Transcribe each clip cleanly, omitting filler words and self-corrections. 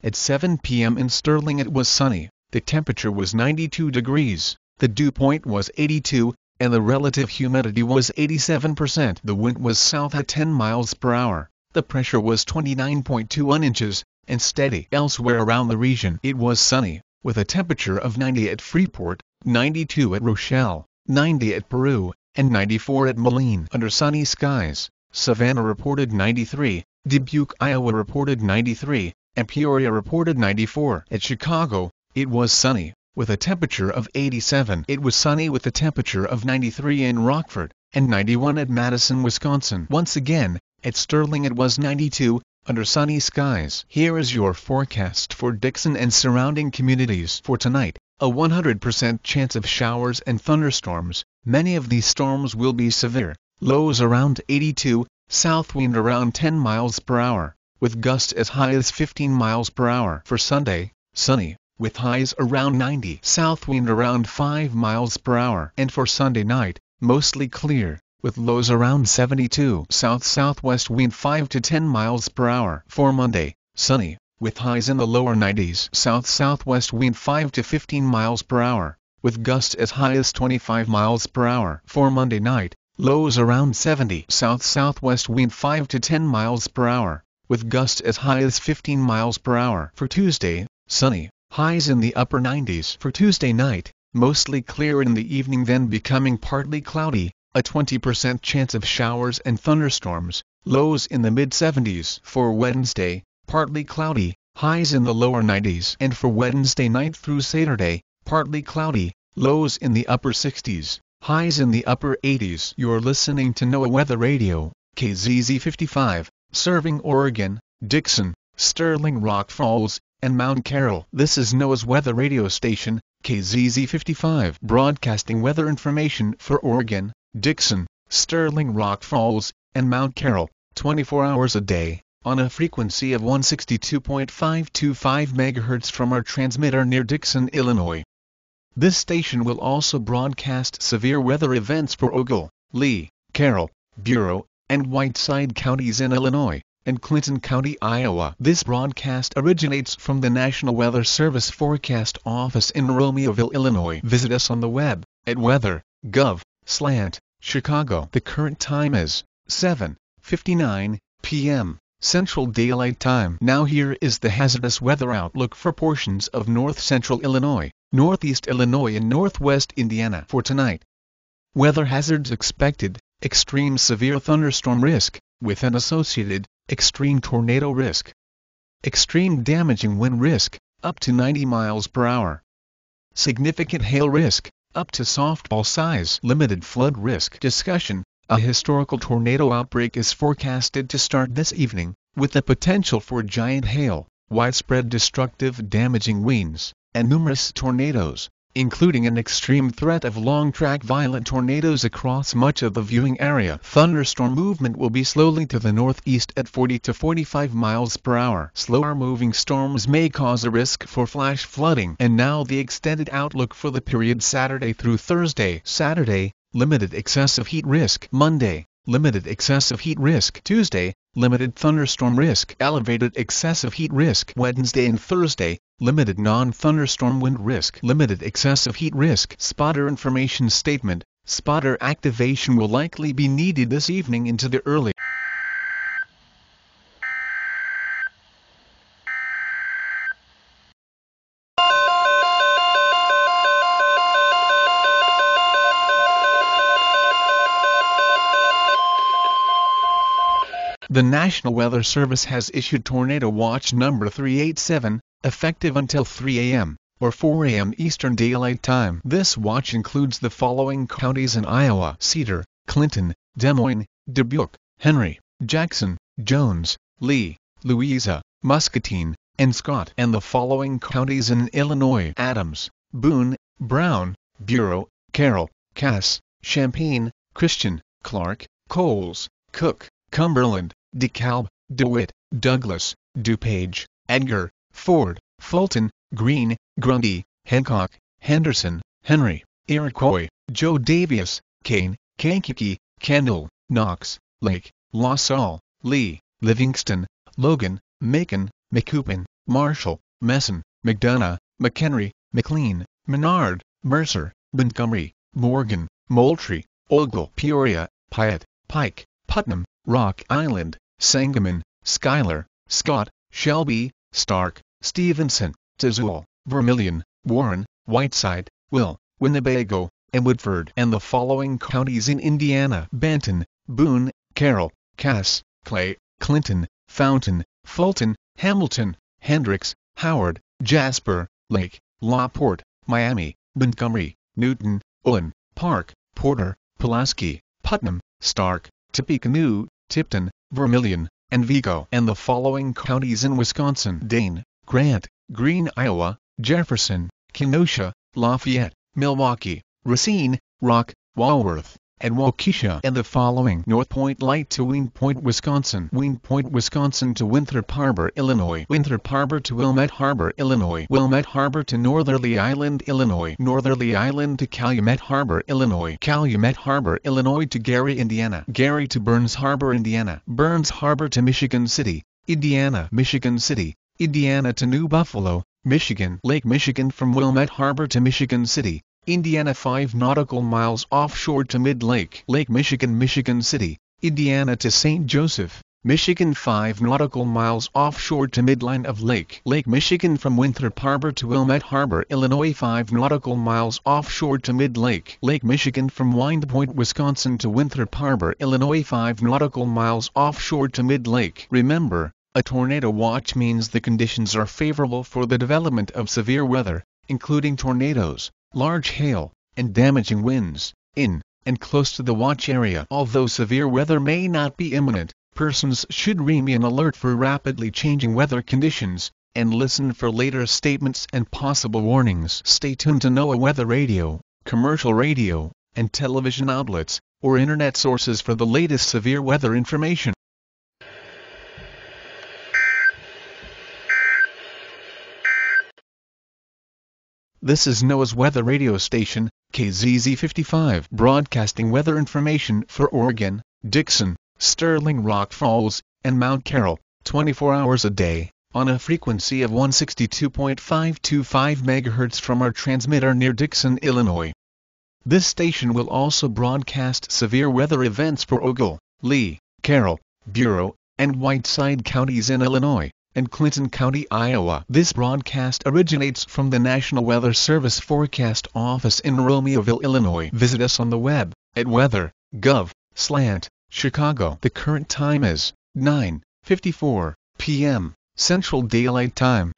At 7 p.m. in Sterling it was sunny, the temperature was 92 degrees, the dew point was 82, and the relative humidity was 87%. The wind was south at 10 miles per hour, the pressure was 29.21 inches, and steady. Elsewhere around the region it was sunny, with a temperature of 90 at Freeport, 92 at Rochelle, 90 at Peru, and 94 at Moline. Under sunny skies, Savannah reported 93, Dubuque, Iowa reported 93, and Peoria reported 94. At Chicago, it was sunny, with a temperature of 87. It was sunny with a temperature of 93 in Rockford, and 91 at Madison, Wisconsin. Once again, at Sterling it was 92, under sunny skies. Here is your forecast for Dixon and surrounding communities for tonight. A 100% chance of showers and thunderstorms. Many of these storms will be severe. Lows around 82, south wind around 10 miles per hour, with gusts as high as 15 miles per hour. For Sunday, sunny, with highs around 90, south wind around 5 miles per hour. And for Sunday night, mostly clear, with lows around 72, south-southwest wind 5 to 10 miles per hour. For Monday, sunny, with highs in the lower 90s, south-southwest wind 5 to 15 miles per hour, with gusts as high as 25 miles per hour. For Monday night, lows around 70, south-southwest wind 5 to 10 miles per hour, with gusts as high as 15 miles per hour. For Tuesday, sunny, highs in the upper 90s. For Tuesday night, mostly clear in the evening then becoming partly cloudy, a 20% chance of showers and thunderstorms, lows in the mid-70s. For Wednesday, partly cloudy, highs in the lower 90s. And for Wednesday night through Saturday, partly cloudy, lows in the upper 60s, highs in the upper 80s. You're listening to NOAA Weather Radio, KZZ 55, serving Oregon, Dixon, Sterling Rock Falls, and Mount Carroll. This is NOAA's weather radio station, KZZ 55, broadcasting weather information for Oregon, Dixon, Sterling Rock Falls, and Mount Carroll, 24 hours a day, on a frequency of 162.525 MHz from our transmitter near Dixon, Illinois. This station will also broadcast severe weather events for Ogle, Lee, Carroll, Bureau, and Whiteside counties in Illinois, and Clinton County, Iowa. This broadcast originates from the National Weather Service Forecast Office in Romeoville, Illinois. Visit us on the web, at weather.gov/Chicago. The current time is 7:59 p.m. Central Daylight Time. Now here is the hazardous weather outlook for portions of north-central Illinois, northeast Illinois and northwest Indiana for tonight. Weather hazards expected: extreme severe thunderstorm risk, with an associated extreme tornado risk. Extreme damaging wind risk, up to 90 miles per hour. Significant hail risk, up to softball size. Limited flood risk. Discussion: a historical tornado outbreak is forecasted to start this evening, with the potential for giant hail, widespread destructive damaging winds, and numerous tornadoes, including an extreme threat of long-track violent tornadoes across much of the viewing area. Thunderstorm movement will be slowly to the northeast at 40 to 45 miles per hour. Slower moving storms may cause a risk for flash flooding. And now the extended outlook for the period Saturday through Thursday. Saturday, limited excessive heat risk. Monday, limited excessive heat risk. Tuesday, limited thunderstorm risk. Elevated excessive heat risk. Wednesday and Thursday, limited non-thunderstorm wind risk. Limited excessive heat risk. Spotter information statement: spotter activation will likely be needed this evening into the early The National Weather Service has issued Tornado Watch number 387, effective until 3 a.m., or 4 a.m. Eastern Daylight Time. This watch includes the following counties in Iowa: Cedar, Clinton, Des Moines, Dubuque, Henry, Jackson, Jones, Lee, Louisa, Muscatine, and Scott. And the following counties in Illinois: Adams, Boone, Brown, Bureau, Carroll, Cass, Champaign, Christian, Clark, Coles, Cook, Cumberland, DeKalb, DeWitt, Douglas, DuPage, Edgar, Ford, Fulton, Greene, Grundy, Hancock, Henderson, Henry, Iroquois, Joe Daviess, Kane, Kankakee, Kendall, Knox, Lake, La Salle, Lee, Livingston, Logan, Macon, Macoupin, Marshall, Messon, McDonough, McHenry, McLean, Menard, Mercer, Montgomery, Morgan, Moultrie, Ogle, Peoria, Piatt, Pike, Putnam, Rock Island, Sangamon, Schuyler, Scott, Shelby, Stark, Stevenson, Tazewell, Vermilion, Warren, Whiteside, Will, Winnebago, and Woodford, and the following counties in Indiana: Benton, Boone, Carroll, Cass, Clay, Clinton, Fountain, Fulton, Hamilton, Hendricks, Howard, Jasper, Lake, LaPorte, Miami, Montgomery, Newton, Owen, Park, Porter, Pulaski, Putnam, Stark, Tippecanoe, Tipton, Vermilion, and Vigo, and the following counties in Wisconsin: Dane, Grant, Greene, Iowa, Jefferson, Kenosha, Lafayette, Milwaukee, Racine, Rock, Walworth, and Waukesha, and the following: North Point Light to Wing Point, Wisconsin, Wing Point, Wisconsin to Winthrop Harbor, Illinois, Winthrop Harbor to Wilmette Harbor, Illinois, Wilmette Harbor to Northerly Island, Illinois, Northerly Island to Calumet Harbor, Illinois, Calumet Harbor, Illinois to Gary, Indiana, Gary to Burns Harbor, Indiana, Burns Harbor to Michigan City, Indiana, Michigan City, Indiana to New Buffalo, Michigan, Lake Michigan from Wilmette Harbor to Michigan City, Indiana 5 nautical miles offshore to Mid-Lake, Lake Michigan, Michigan City, Indiana to St. Joseph, Michigan 5 nautical miles offshore to midline of Lake, Lake Michigan from Winthrop Harbor to Wilmette Harbor, Illinois 5 nautical miles offshore to Mid-Lake, Lake Michigan from Wind Point, Wisconsin to Winthrop Harbor, Illinois 5 nautical miles offshore to Mid-Lake. Remember, a tornado watch means the conditions are favorable for the development of severe weather, including tornadoes, large hail, and damaging winds, in and close to the watch area. Although severe weather may not be imminent, persons should remain alert for rapidly changing weather conditions, and listen for later statements and possible warnings. Stay tuned to NOAA weather radio, commercial radio, and television outlets, or internet sources for the latest severe weather information. This is NOAA's weather radio station, KZZ 55, broadcasting weather information for Oregon, Dixon, Sterling Rock Falls, and Mount Carroll, 24 hours a day, on a frequency of 162.525 MHz from our transmitter near Dixon, Illinois. This station will also broadcast severe weather events for Ogle, Lee, Carroll, Bureau, and Whiteside counties in Illinois, and Clinton County, Iowa. This broadcast originates from the National Weather Service Forecast Office in Romeoville, Illinois. Visit us on the web at weather.gov/Chicago. The current time is 9:54 p.m. Central Daylight Time.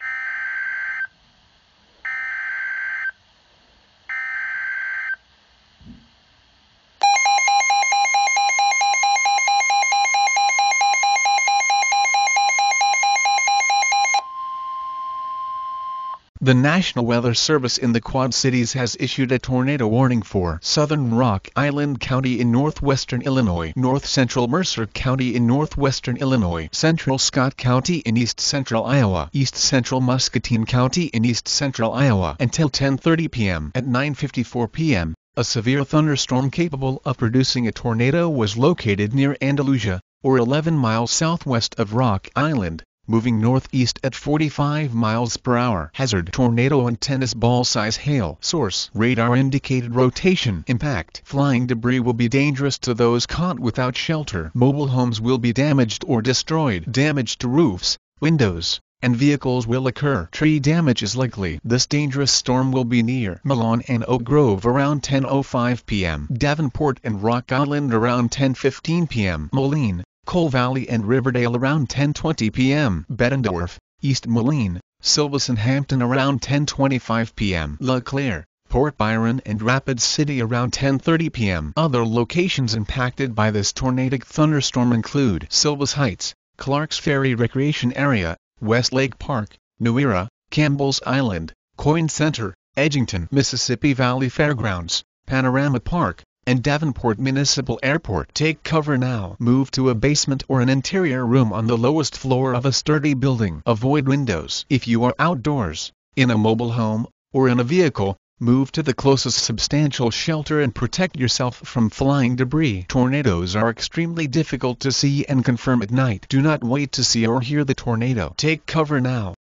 The National Weather Service in the Quad Cities has issued a tornado warning for southern Rock Island County in northwestern Illinois, north-central Mercer County in northwestern Illinois, central Scott County in east-central Iowa, east-central Muscatine County in east-central Iowa. Until 10:30 p.m. At 9:54 p.m., a severe thunderstorm capable of producing a tornado was located near Andalusia, or 11 miles southwest of Rock Island, moving northeast at 45 miles per hour. Hazard: tornado and tennis ball size hail. Source: radar indicated rotation. Impact: flying debris will be dangerous to those caught without shelter. Mobile homes will be damaged or destroyed. Damage to roofs, windows, and vehicles will occur. Tree damage is likely. This dangerous storm will be near Milan and Oak Grove around 10:05 p.m. Davenport and Rock Island around 10:15 p.m. Moline, Coal Valley and Riverdale around 10:20 p.m. Bettendorf, East Moline, Silvis and Hampton around 10:25 p.m. La Claire, Port Byron and Rapid City around 10:30 p.m. Other locations impacted by this tornadic thunderstorm include Silvis Heights, Clarks Ferry Recreation Area, Westlake Park, New Era, Campbell's Island, Coyne Center, Edgington, Mississippi Valley Fairgrounds, Panorama Park, and Davenport Municipal Airport. Take cover now. Move to a basement or an interior room on the lowest floor of a sturdy building. Avoid windows. If you are outdoors, in a mobile home, or in a vehicle, move to the closest substantial shelter and protect yourself from flying debris. Tornadoes are extremely difficult to see and confirm at night. Do not wait to see or hear the tornado. Take cover now.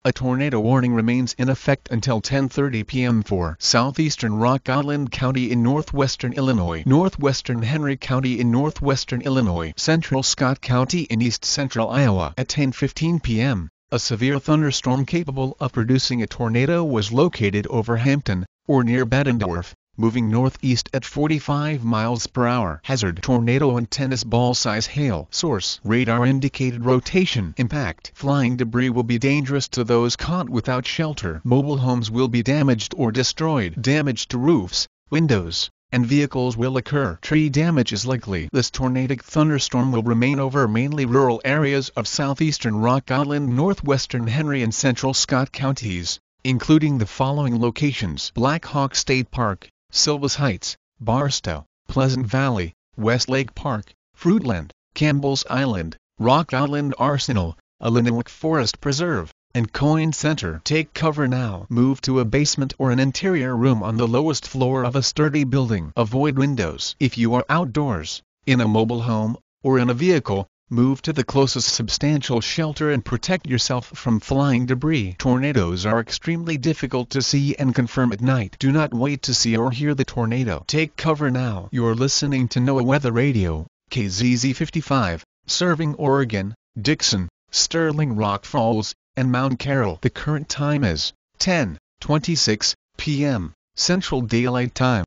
A tornado warning remains in effect until 10:30 p.m. for southeastern Rock Island County in northwestern Illinois, northwestern Henry County in northwestern Illinois, central Scott County in east central Iowa. At 10:15 p.m., a severe thunderstorm capable of producing a tornado was located over Hampton, or near Bettendorf, moving northeast at 45 miles per hour. Hazard: tornado and tennis ball size hail. Source: radar indicated rotation. Impact: flying debris will be dangerous to those caught without shelter. Mobile homes will be damaged or destroyed. Damage to roofs, windows, and vehicles will occur. Tree damage is likely. This tornadic thunderstorm will remain over mainly rural areas of southeastern Rock Island, northwestern Henry and central Scott counties, including the following locations: Black Hawk State Park, Silvis Heights, Barstow, Pleasant Valley, Westlake Park, Fruitland, Campbell's Island, Rock Island Arsenal, Illinois Forest Preserve, and Coyne Center. Take cover now. Move to a basement or an interior room on the lowest floor of a sturdy building. Avoid windows. If you are outdoors, in a mobile home, or in a vehicle, move to the closest substantial shelter and protect yourself from flying debris. Tornadoes are extremely difficult to see and confirm at night. Do not wait to see or hear the tornado. Take cover now. You're listening to NOAA Weather Radio, KZZ 55, serving Oregon, Dixon, Sterling Rock Falls, and Mount Carroll. The current time is 10:26 p.m. Central Daylight Time.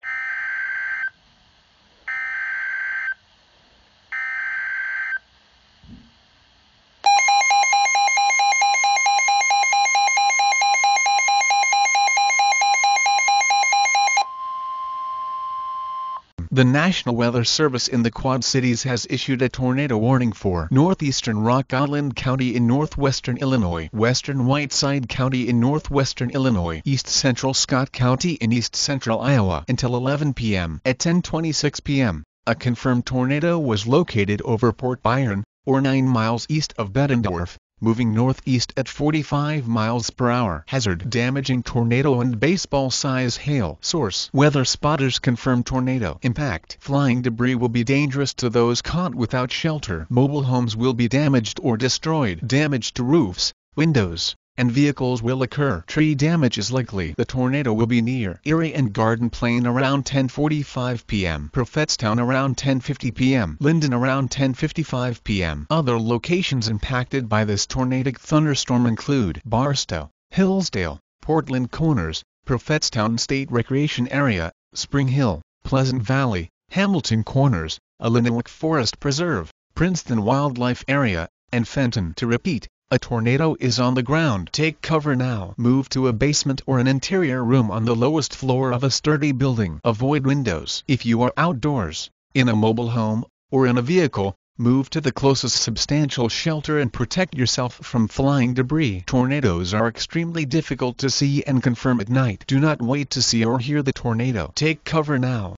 The National Weather Service in the Quad Cities has issued a tornado warning for northeastern Rock Island County in northwestern Illinois, western Whiteside County in northwestern Illinois, east central Scott County in east central Iowa until 11 p.m. At 10:26 p.m., a confirmed tornado was located over Port Byron, or 9 miles east of Bettendorf, moving northeast at 45 miles per hour. Hazard: damaging tornado and baseball-size hail. Source: weather spotters confirm tornado. Impact: flying debris will be dangerous to those caught without shelter. Mobile homes will be damaged or destroyed. Damage to roofs, windows, and vehicles will occur. Tree damage is likely. The tornado will be near Erie and Garden Plain around 10:45 p.m. Prophetstown around 10:50 p.m. Linden around 10:55 p.m. Other locations impacted by this tornadic thunderstorm include Barstow, Hillsdale, Portland Corners, Prophetstown State Recreation Area, Spring Hill, Pleasant Valley, Hamilton Corners, Illinois Forest Preserve, Princeton Wildlife Area, and Fenton. To repeat, a tornado is on the ground. Take cover now. Move to a basement or an interior room on the lowest floor of a sturdy building. Avoid windows. If you are outdoors, in a mobile home, or in a vehicle, move to the closest substantial shelter and protect yourself from flying debris. Tornadoes are extremely difficult to see and confirm at night. Do not wait to see or hear the tornado. Take cover now.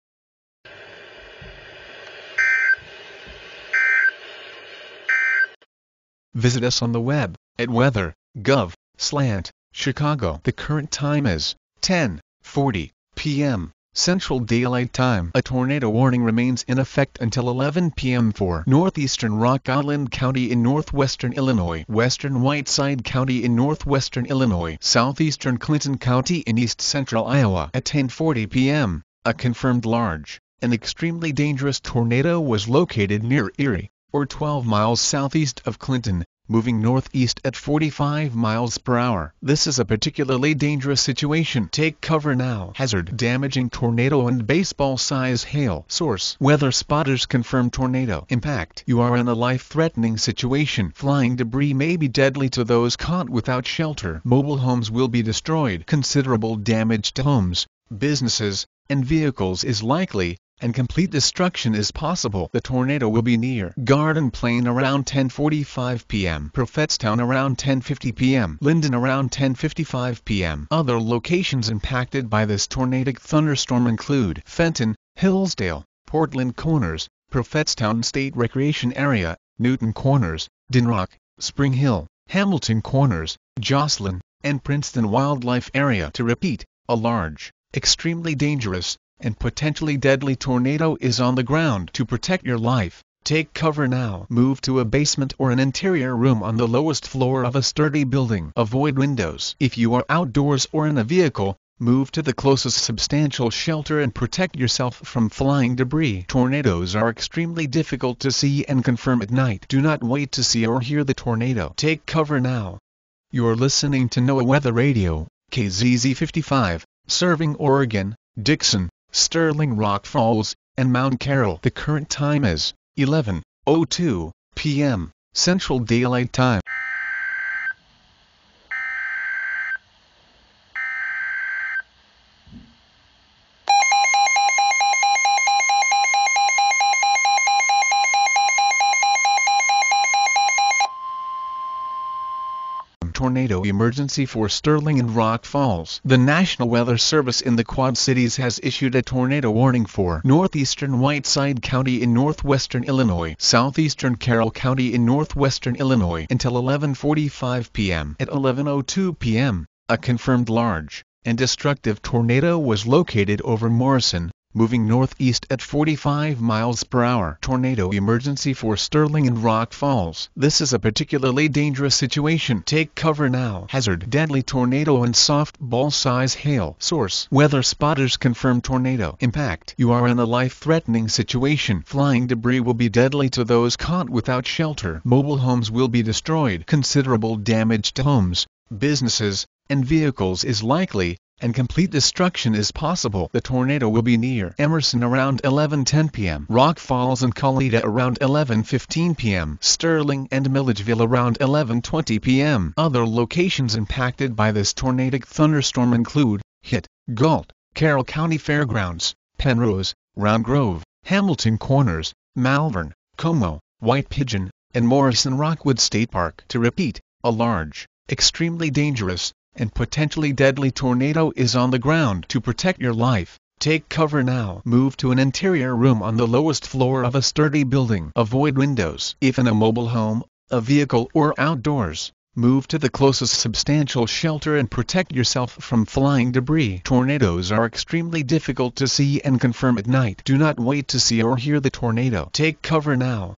Visit us on the web at weather.gov/Chicago. The current time is 10:40 p.m. Central Daylight Time. A tornado warning remains in effect until 11 p.m. for northeastern Rock Island County in northwestern Illinois, western Whiteside County in northwestern Illinois, southeastern Clinton County in east central Iowa. At 10:40 p.m., a confirmed large and extremely dangerous tornado was located near Erie, or 12 miles southeast of Clinton, moving northeast at 45 miles per hour. This is a particularly dangerous situation. Take cover now. Hazard: damaging tornado and baseball-size hail. Source: weather spotters confirm tornado. Impact: you are in a life-threatening situation. Flying debris may be deadly to those caught without shelter. Mobile homes will be destroyed. Considerable damage to homes, businesses, and vehicles is likely, and complete destruction is possible. The tornado will be near Garden Plain around 10:45 p.m. Prophetstown around 10:50 p.m. Linden around 10:55 p.m. Other locations impacted by this tornadic thunderstorm include Fenton, Hillsdale, Portland Corners, Prophetstown State Recreation Area, Newton Corners, Dinrock, Spring Hill, Hamilton Corners, Jocelyn, and Princeton Wildlife Area. To repeat, a large, extremely dangerous, and potentially deadly tornado is on the ground. To protect your life, Take cover now. Move to a basement or an interior room on the lowest floor of a sturdy building. Avoid windows. If you are outdoors or in a vehicle, move to the closest substantial shelter and protect yourself from flying debris. Tornadoes are extremely difficult to see and confirm at night. Do not wait to see or hear the tornado. Take cover now. You are listening to NOAA Weather Radio, KZZ 55, serving Oregon, Dixon, Sterling Rock Falls, and Mount Carroll. The current time is 11:02 p.m. Central Daylight Time. Tornado emergency for Sterling and Rock Falls. The National Weather Service in the Quad Cities has issued a tornado warning for northeastern Whiteside County in northwestern Illinois, southeastern Carroll County in northwestern Illinois until 11:45 p.m. At 11:02 p.m., a confirmed large and destructive tornado was located over Morrison, moving northeast at 45 miles per hour. Tornado emergency for Sterling and Rock Falls. This is a particularly dangerous situation. Take cover now. Hazard: deadly tornado and softball-size hail. Source: weather spotters confirm tornado impact. You are in a life-threatening situation. Flying debris will be deadly to those caught without shelter. Mobile homes will be destroyed. Considerable damage to homes, businesses, and vehicles is likely, and complete destruction is possible. The tornado will be near Emerson around 11:10 p.m. Rock Falls and Colita around 11:15 p.m. Sterling and Milledgeville around 11:20 p.m. Other locations impacted by this tornadic thunderstorm include Hitt, Galt, Carroll County Fairgrounds, Penrose, Round Grove, Hamilton Corners, Malvern, Como, White Pigeon, and Morrison Rockwood State Park. To repeat, a large, extremely dangerous, and potentially deadly tornado is on the ground. To protect your life, take cover now. Move to an interior room on the lowest floor of a sturdy building. Avoid windows. If in a mobile home, a vehicle, or outdoors, move to the closest substantial shelter and protect yourself from flying debris. Tornadoes are extremely difficult to see and confirm at night. Do not wait to see or hear the tornado. Take cover now.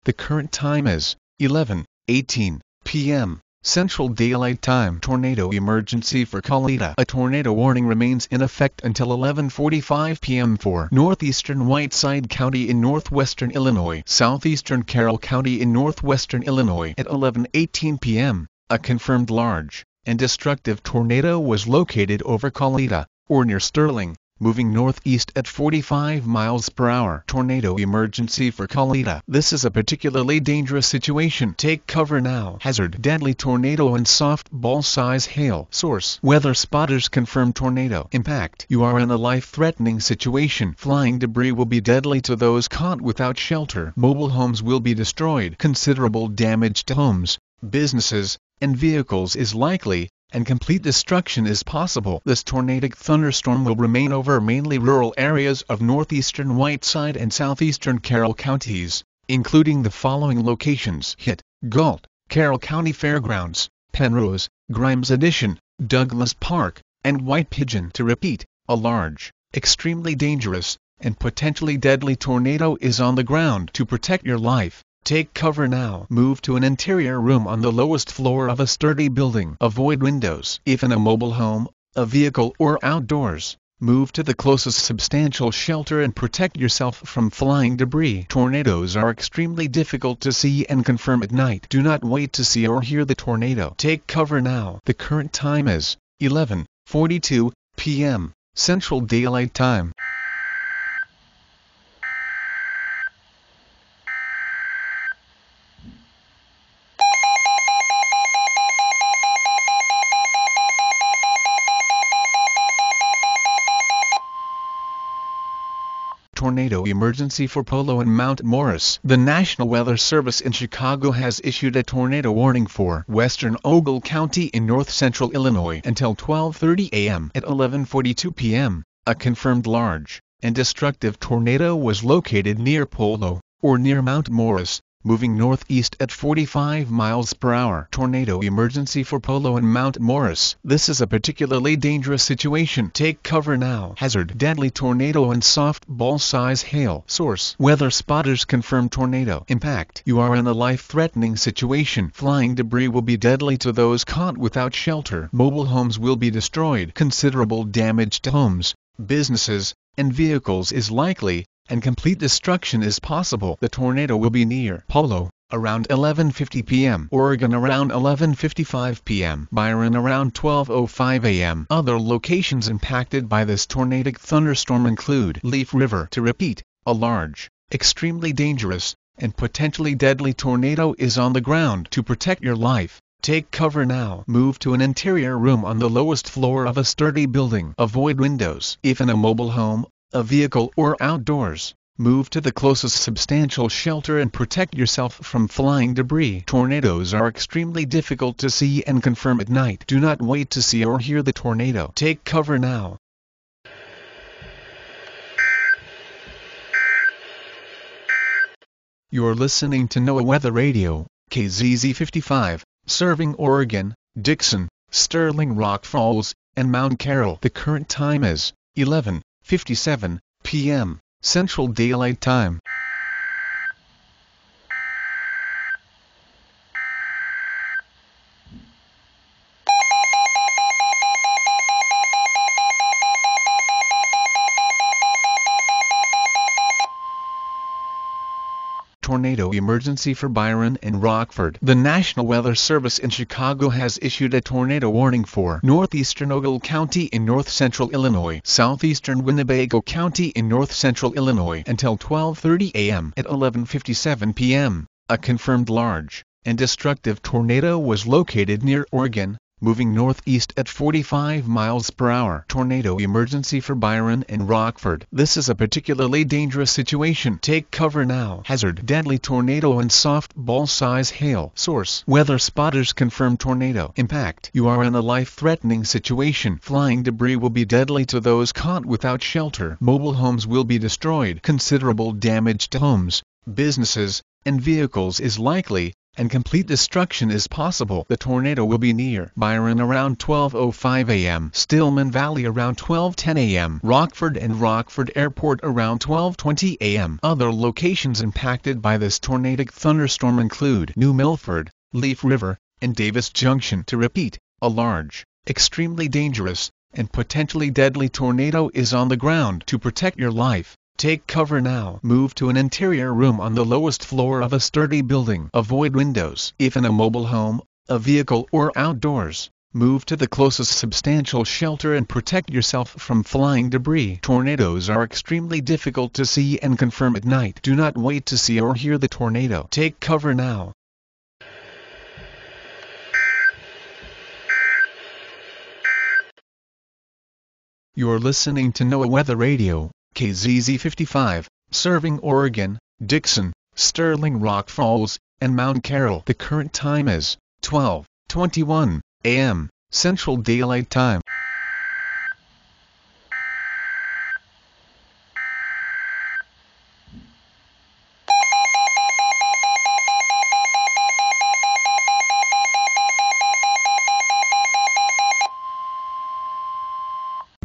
The current time is 11:18 p.m. Central Daylight Time. Tornado emergency for Colita. A tornado warning remains in effect until 11:45 p.m. for northeastern Whiteside County in northwestern Illinois, southeastern Carroll County in northwestern Illinois. At 11:18 p.m., a confirmed large and destructive tornado was located over Colita, or near Sterling, moving northeast at 45 miles per hour. Tornado emergency for Colita. This is a particularly dangerous situation. Take cover now. Hazard: deadly tornado and softball-size hail. Source: weather spotters confirm tornado impact. You are in a life-threatening situation. Flying debris will be deadly to those caught without shelter. Mobile homes will be destroyed. Considerable damage to homes, businesses, and vehicles is likely, and complete destruction is possible. This tornadic thunderstorm will remain over mainly rural areas of northeastern Whiteside and southeastern Carroll counties, including the following locations: Hitt, Galt, Carroll County Fairgrounds, Penrose, Grimes Addition, Douglas Park, and White Pigeon. To repeat, a large, extremely dangerous, and potentially deadly tornado is on the ground. To protect your life, take cover now. Move to an interior room on the lowest floor of a sturdy building. Avoid windows. If in a mobile home, a vehicle, or outdoors, move to the closest substantial shelter and protect yourself from flying debris. Tornadoes are extremely difficult to see and confirm at night. Do not wait to see or hear the tornado. Take cover now. The current time is 11:42 p.m. Central Daylight Time. Tornado emergency for Polo and Mount Morris. The National Weather Service in Chicago has issued a tornado warning for western Ogle County in north-central Illinois until 12:30 a.m. At 11:42 p.m., a confirmed large and destructive tornado was located near Polo, or near Mount Morris, moving northeast at 45 miles per hour. Tornado emergency for Polo and Mount Morris. This is a particularly dangerous situation. Take cover now. Hazard: deadly tornado and softball-size hail. Source: weather spotters confirm tornado impact. You are in a life-threatening situation. Flying debris will be deadly to those caught without shelter. Mobile homes will be destroyed. Considerable damage to homes, businesses, and vehicles is likely, and complete destruction is possible. The tornado will be near Polo around 11:50 p.m. Oregon around 11:55 p.m. Byron around 12:05 a.m. Other locations impacted by this tornadic thunderstorm include Leaf River. To repeat, a large, extremely dangerous, and potentially deadly tornado is on the ground. To protect your life, take cover now. Move to an interior room on the lowest floor of a sturdy building. Avoid windows. If in a mobile home, a vehicle, or outdoors, move to the closest substantial shelter and protect yourself from flying debris. Tornadoes are extremely difficult to see and confirm at night. Do not wait to see or hear the tornado. Take cover now. You're listening to NOAA Weather Radio, KZZ 55, serving Oregon, Dixon, Sterling Rock Falls, and Mount Carroll. The current time is 11:57 p.m. Central Daylight Time. Tornado emergency for Byron and Rockford. The National Weather Service in Chicago has issued a tornado warning for northeastern Ogle County in north-central Illinois, southeastern Winnebago County in north-central Illinois until 12:30 a.m. At 11:57 p.m., a confirmed large and destructive tornado was located near Oregon, moving northeast at 45 miles per hour. Tornado emergency for Byron and Rockford. This is a particularly dangerous situation. Take cover now. Hazard: deadly tornado and softball-size hail. Source: weather spotters confirm tornado impact. You are in a life-threatening situation. Flying debris will be deadly to those caught without shelter. Mobile homes will be destroyed. Considerable damage to homes, businesses, and vehicles is likely, and complete destruction is possible. The tornado will be near Byron around 12:05 a.m. Stillman Valley around 12:10 a.m. Rockford and Rockford Airport around 12:20 a.m. Other locations impacted by this tornadic thunderstorm include New Milford, Leaf River, and Davis Junction. To repeat, a large, extremely dangerous, and potentially deadly tornado is on the ground. To protect your life, take cover now. Move to an interior room on the lowest floor of a sturdy building. Avoid windows. If in a mobile home, a vehicle, or outdoors, move to the closest substantial shelter and protect yourself from flying debris. Tornadoes are extremely difficult to see and confirm at night. Do not wait to see or hear the tornado. Take cover now. You're listening to NOAA Weather Radio, KZZ 55, serving Oregon, Dixon, Sterling Rock Falls, and Mount Carroll. The current time is 12:21 a.m. Central Daylight Time.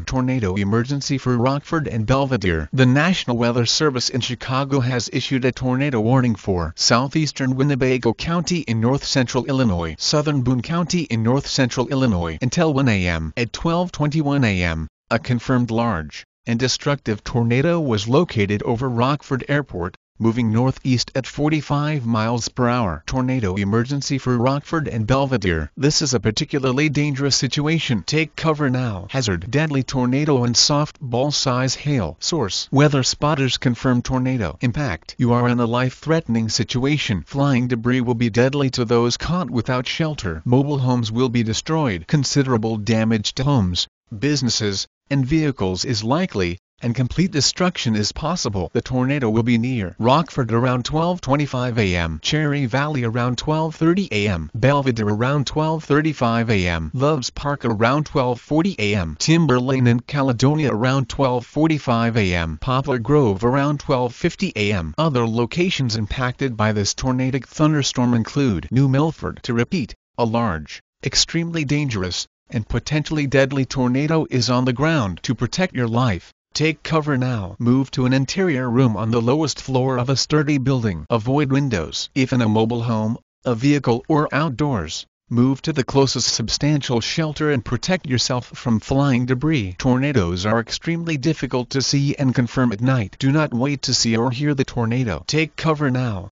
Tornado emergency for Rockford and Belvedere. The National Weather Service in Chicago has issued a tornado warning for southeastern Winnebago County in north-central Illinois, southern Boone County in north-central Illinois until 1 a.m. At 12:21 a.m., a confirmed large and destructive tornado was located over Rockford Airport, moving northeast at 45 miles per hour. Tornado emergency for Rockford and Belvedere. This is a particularly dangerous situation. Take cover now. Hazard: deadly tornado and softball-size hail. Source: weather spotters confirm tornado impact. You are in a life-threatening situation. Flying debris will be deadly to those caught without shelter. Mobile homes will be destroyed. Considerable damage to homes, businesses, and vehicles is likely, and complete destruction is possible. The tornado will be near Rockford around 12:25 a.m., Cherry Valley around 12:30 a.m., Belvedere around 12:35 a.m., Loves Park around 12:40 a.m., Timber Lane and Caledonia around 12:45 a.m., Poplar Grove around 12:50 a.m. Other locations impacted by this tornadic thunderstorm include New Milford. To repeat, a large, extremely dangerous, and potentially deadly tornado is on the ground. To protect your life, take cover now. Move to an interior room on the lowest floor of a sturdy building. Avoid windows. If in a mobile home, a vehicle or outdoors, move to the closest substantial shelter and protect yourself from flying debris. Tornadoes are extremely difficult to see and confirm at night. Do not wait to see or hear the tornado. Take cover now.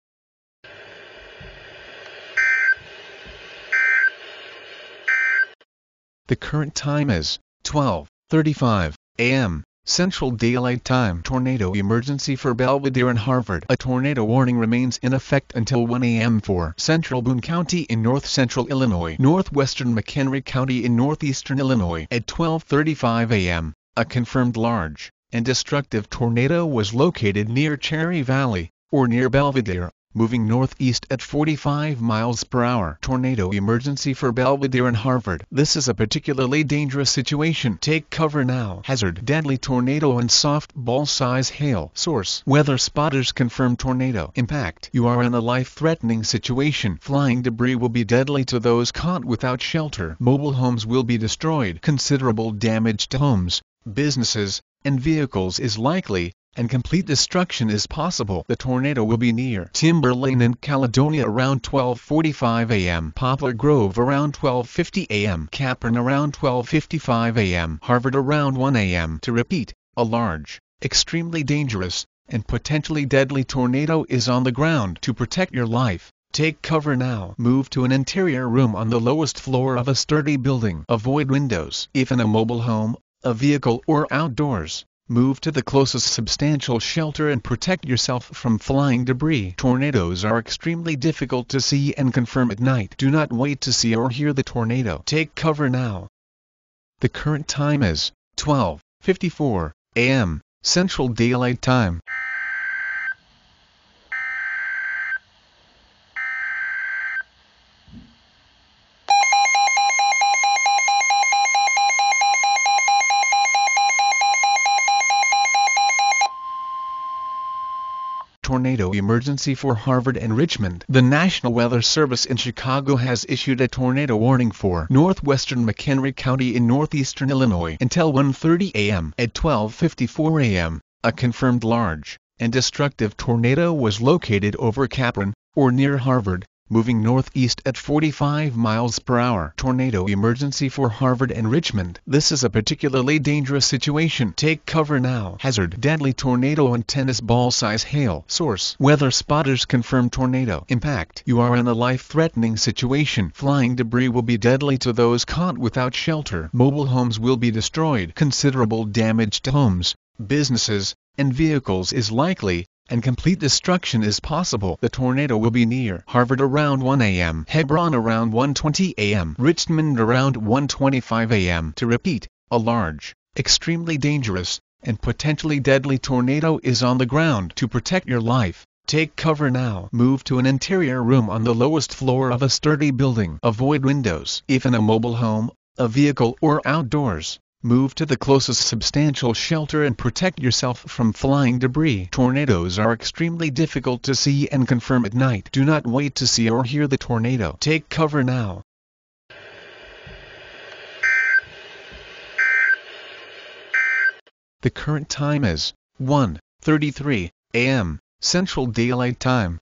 The current time is 12:35 a.m. Central Daylight Time. Tornado emergency for Belvedere and Harvard. A tornado warning remains in effect until 1 a.m. for Central Boone County in north-central Illinois, northwestern McHenry County in northeastern Illinois. At 12:35 a.m., a confirmed large and destructive tornado was located near Cherry Valley, or near Belvedere, moving northeast at 45 miles per hour. Tornado emergency for Belvedere and Harvard. This is a particularly dangerous situation. Take cover now. Hazard: deadly tornado and softball-size hail. Source: weather spotters confirm tornado impact. You are in a life-threatening situation. Flying debris will be deadly to those caught without shelter. Mobile homes will be destroyed. Considerable damage to homes, businesses, and vehicles is likely, and complete destruction is possible. The tornado will be near Timber Lane and Caledonia around 12:45 a.m., Poplar Grove around 12:50 a.m., Capron around 12:55 a.m., Harvard around 1 a.m. To repeat, a large, extremely dangerous, and potentially deadly tornado is on the ground. To protect your life, take cover now. Move to an interior room on the lowest floor of a sturdy building. Avoid windows. If in a mobile home, a vehicle or outdoors, move to the closest substantial shelter and protect yourself from flying debris. Tornadoes are extremely difficult to see and confirm at night. Do not wait to see or hear the tornado. Take cover now. The current time is 12:54 a.m. Central Daylight Time. Tornado emergency for Harvard and Richmond. The National Weather Service in Chicago has issued a tornado warning for northwestern McHenry County in northeastern Illinois until 1:30 a.m. At 12:54 a.m., a confirmed large and destructive tornado was located over Capron, or near Harvard, moving northeast at 45 miles per hour. Tornado emergency for Harvard and Richmond. This is a particularly dangerous situation. Take cover now. Hazard: deadly tornado and tennis ball-size hail. Source: weather spotters confirm tornado impact. You are in a life-threatening situation. Flying debris will be deadly to those caught without shelter. Mobile homes will be destroyed. Considerable damage to homes, businesses, and vehicles is likely, and complete destruction is possible. The tornado will be near Harvard around 1 a.m., Hebron around 1:20 a.m., Richmond around 1:25 a.m. To repeat, a large, extremely dangerous, and potentially deadly tornado is on the ground. To protect your life, take cover now. Move to an interior room on the lowest floor of a sturdy building. Avoid windows. If in a mobile home, a vehicle or outdoors, move to the closest substantial shelter and protect yourself from flying debris. Tornadoes are extremely difficult to see and confirm at night. Do not wait to see or hear the tornado. Take cover now. The current time is 1:33 a.m. Central Daylight Time.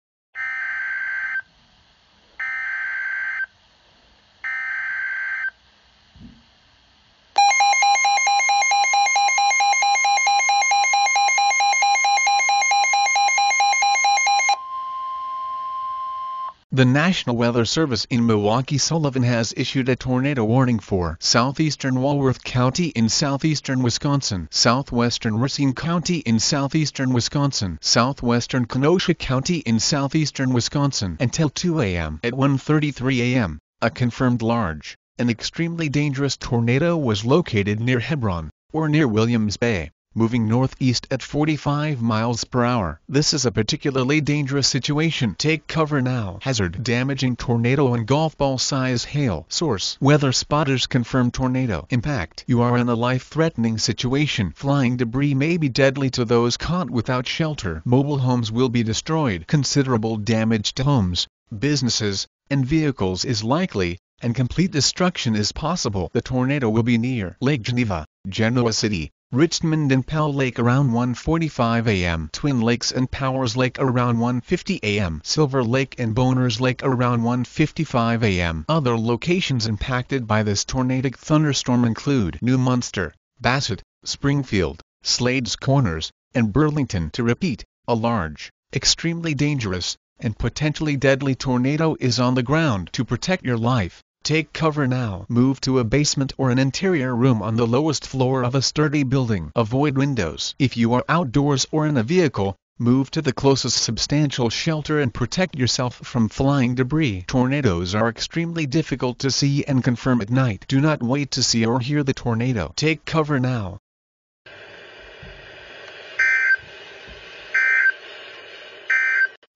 The National Weather Service in Milwaukee-Sullivan has issued a tornado warning for southeastern Walworth County in southeastern Wisconsin, southwestern Racine County in southeastern Wisconsin, southwestern Kenosha County in southeastern Wisconsin until 2 a.m. At 1:33 a.m., a confirmed large and extremely dangerous tornado was located near Hebron, or near Williams Bay, moving northeast at 45 miles per hour. This is a particularly dangerous situation. Take cover now. Hazard: damaging tornado and golf ball size hail. Source: weather spotters confirm tornado impact. You are in a life-threatening situation. Flying debris may be deadly to those caught without shelter. Mobile homes will be destroyed. Considerable damage to homes, businesses, and vehicles is likely, and complete destruction is possible. The tornado will be near Lake Geneva, Genoa City, Richmond and Powell Lake around 1:45 a.m. Twin Lakes and Powers Lake around 1:50 a.m. Silver Lake and Boners Lake around 1:55 a.m. Other locations impacted by this tornadic thunderstorm include New Munster, Bassett, Springfield, Slades Corners, and Burlington. To repeat, a large, extremely dangerous, and potentially deadly tornado is on the ground. To protect your life, take cover now. Move to a basement or an interior room on the lowest floor of a sturdy building. Avoid windows. If you are outdoors or in a vehicle, move to the closest substantial shelter and protect yourself from flying debris. Tornadoes are extremely difficult to see and confirm at night. Do not wait to see or hear the tornado. Take cover now.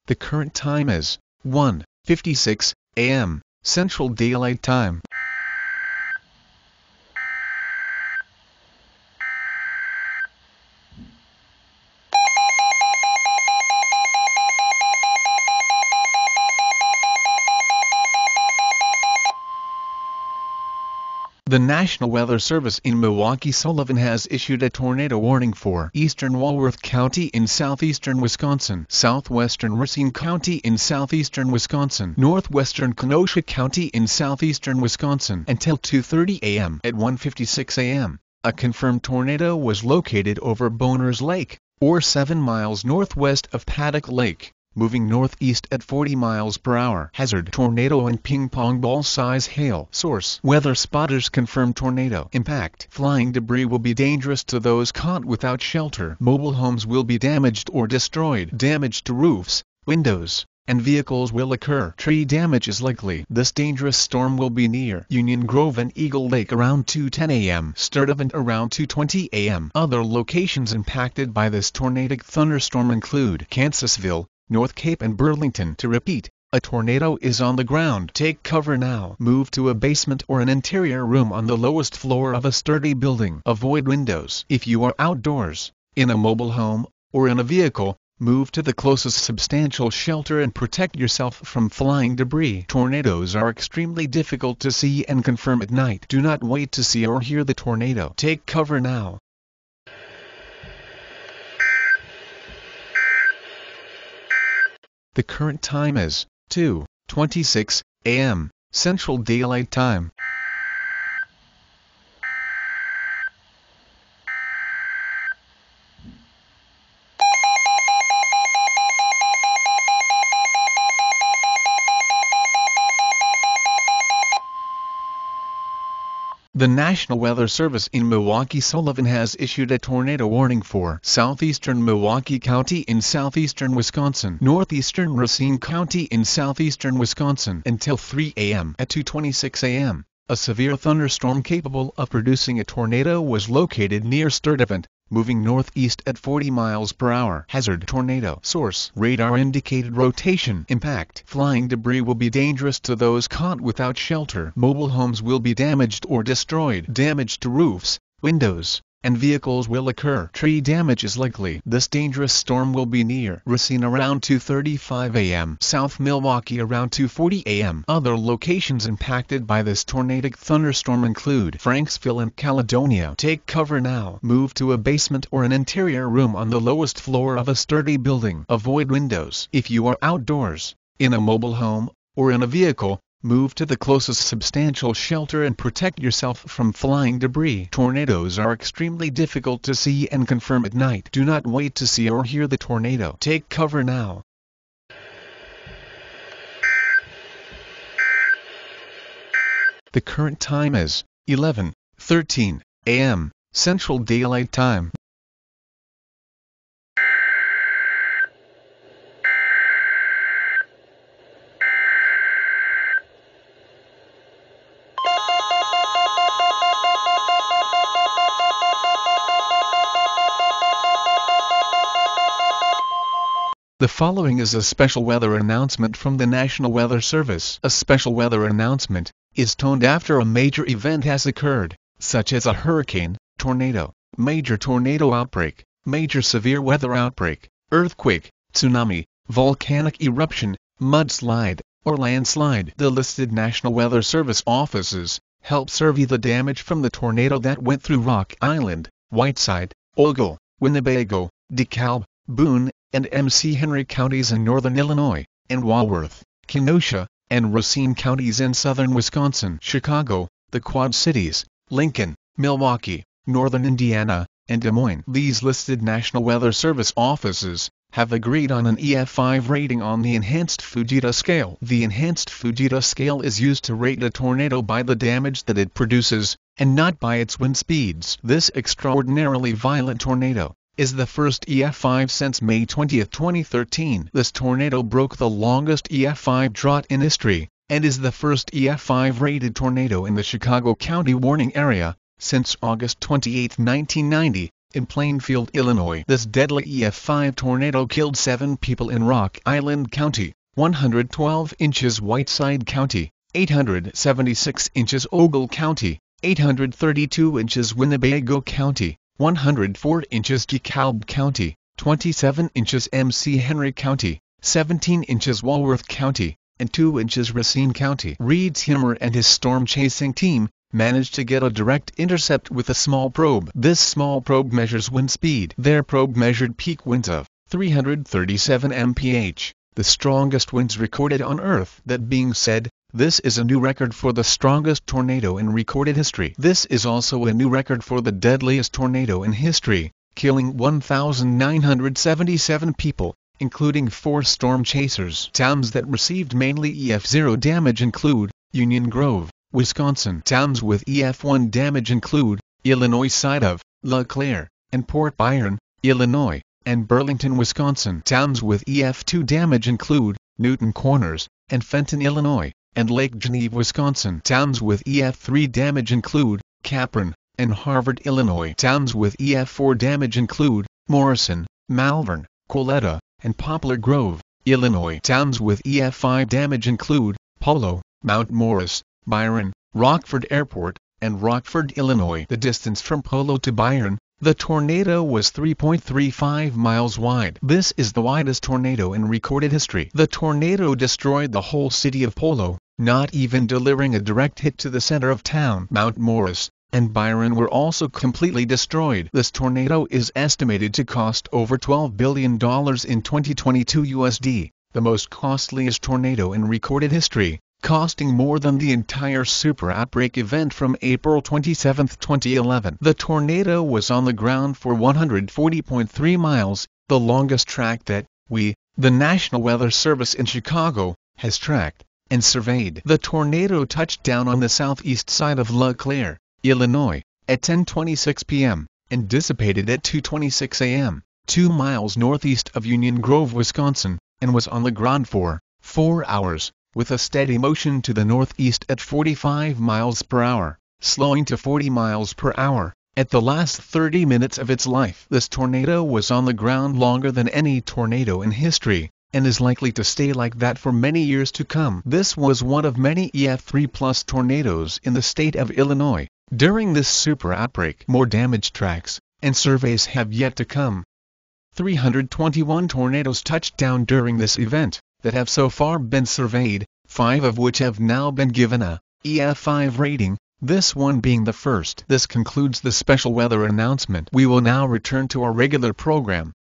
The current time is 1:56 a.m. Central Daylight Time. The National Weather Service in Milwaukee-Sullivan has issued a tornado warning for eastern Walworth County in southeastern Wisconsin, southwestern Racine County in southeastern Wisconsin, northwestern Kenosha County in southeastern Wisconsin until 2:30 a.m. At 1:56 a.m., a confirmed tornado was located over Boners Lake, or 7 miles northwest of Paddock Lake, moving northeast at 40 miles per hour. Hazard: tornado and ping-pong ball size hail. Source: weather spotters confirm tornado impact. Flying debris will be dangerous to those caught without shelter. Mobile homes will be damaged or destroyed. Damage to roofs, windows, and vehicles will occur. Tree damage is likely. This dangerous storm will be near Union Grove and Eagle Lake around 2:10 a.m. Sturtevant around 2:20 a.m. Other locations impacted by this tornadic thunderstorm include Kansasville, North Cape and Burlington. To repeat, a tornado is on the ground. Take cover now. Move to a basement or an interior room on the lowest floor of a sturdy building. Avoid windows. If you are outdoors, in a mobile home, or in a vehicle, move to the closest substantial shelter and protect yourself from flying debris. Tornadoes are extremely difficult to see and confirm at night. Do not wait to see or hear the tornado. Take cover now. The current time is 2:26 a.m. Central Daylight Time. The National Weather Service in Milwaukee-Sullivan has issued a tornado warning for southeastern Milwaukee County in southeastern Wisconsin, northeastern Racine County in southeastern Wisconsin until 3 a.m. At 2:26 a.m., a severe thunderstorm capable of producing a tornado was located near Sturtevant, moving northeast at 40 miles per hour. Hazard: tornado. Source: radar indicated rotation. Impact: flying debris will be dangerous to those caught without shelter. Mobile homes will be damaged or destroyed. Damage to roofs, windows, and vehicles will occur. Tree damage is likely. This dangerous storm will be near Racine around 2:35 a.m. South Milwaukee around 2:40 a.m. Other locations impacted by this tornadic thunderstorm include Franksville and Caledonia. Take cover now. Move to a basement or an interior room on the lowest floor of a sturdy building. Avoid windows. If you are outdoors, in a mobile home, or in a vehicle, move to the closest substantial shelter and protect yourself from flying debris. Tornadoes are extremely difficult to see and confirm at night. Do not wait to see or hear the tornado. Take cover now. The current time is 11:13 a.m. Central Daylight Time. The following is a special weather announcement from the National Weather Service. A special weather announcement is toned after a major event has occurred, such as a hurricane, tornado, major tornado outbreak, major severe weather outbreak, earthquake, tsunami, volcanic eruption, mudslide, or landslide. The listed National Weather Service offices help survey the damage from the tornado that went through Rock Island, Whiteside, Ogle, Winnebago, DeKalb, Boone, and MC Henry counties in northern Illinois, and Walworth, Kenosha, and Racine counties in southern Wisconsin, Chicago, the Quad Cities, Lincoln, Milwaukee, northern Indiana, and Des Moines. These listed National Weather Service offices have agreed on an EF5 rating on the Enhanced Fujita Scale. The Enhanced Fujita Scale is used to rate a tornado by the damage that it produces, and not by its wind speeds. This extraordinarily violent tornado is the first EF5 since May 20, 2013. This tornado broke the longest EF5 drought in history, and is the first EF5 rated tornado in the Chicago County warning area since August 28, 1990, in Plainfield, Illinois. This deadly EF5 tornado killed 7 people in Rock Island County, 112 inches Whiteside County, 876 inches Ogle County, 832 inches Winnebago County, 104 inches DeKalb County, 27 inches MC Henry County, 17 inches Walworth County, and 2 inches Racine County. Reed Himmer and his storm-chasing team managed to get a direct intercept with a small probe. This small probe measures wind speed. Their probe measured peak winds of 337 mph, the strongest winds recorded on Earth. That being said, this is a new record for the strongest tornado in recorded history. This is also a new record for the deadliest tornado in history, killing 1,977 people, including 4 storm chasers. Towns that received mainly EF0 damage include Union Grove, Wisconsin. Towns with EF1 damage include Illinois side of La Claire, and Port Byron, Illinois, and Burlington, Wisconsin. Towns with EF2 damage include Newton Corners, and Fenton, Illinois, and Lake Geneva, Wisconsin. Towns with EF3 damage include Capron, and Harvard, Illinois. Towns with EF4 damage include Morrison, Malvern, Coletta, and Poplar Grove, Illinois. Towns with EF5 damage include Polo, Mount Morris, Byron, Rockford Airport, and Rockford, Illinois. The distance from Polo to Byron, the tornado was 3.35 miles wide. This is the widest tornado in recorded history. The tornado destroyed the whole city of Polo, not even delivering a direct hit to the center of town. Mount Morris and Byron were also completely destroyed. This tornado is estimated to cost over $12 billion in 2022 USD, the most costliest tornado in recorded history, costing more than the entire super outbreak event from April 27, 2011. The tornado was on the ground for 140.3 miles, the longest track that the National Weather Service in Chicago has tracked and surveyed. The tornado touched down on the southeast side of La Claire, Illinois, at 10:26 p.m., and dissipated at 2:26 a.m., 2 miles northeast of Union Grove, Wisconsin, and was on the ground for 4 hours, with a steady motion to the northeast at 45 miles per hour, slowing to 40 miles per hour at the last 30 minutes of its life. This tornado was on the ground longer than any tornado in history, and is likely to stay like that for many years to come. This was one of many EF3+ tornadoes in the state of Illinois during this super outbreak. More damage tracks and surveys have yet to come. 321 tornadoes touched down during this event that have so far been surveyed, 5 of which have now been given a EF5 rating, this one being the first. This concludes the special weather announcement. We will now return to our regular program.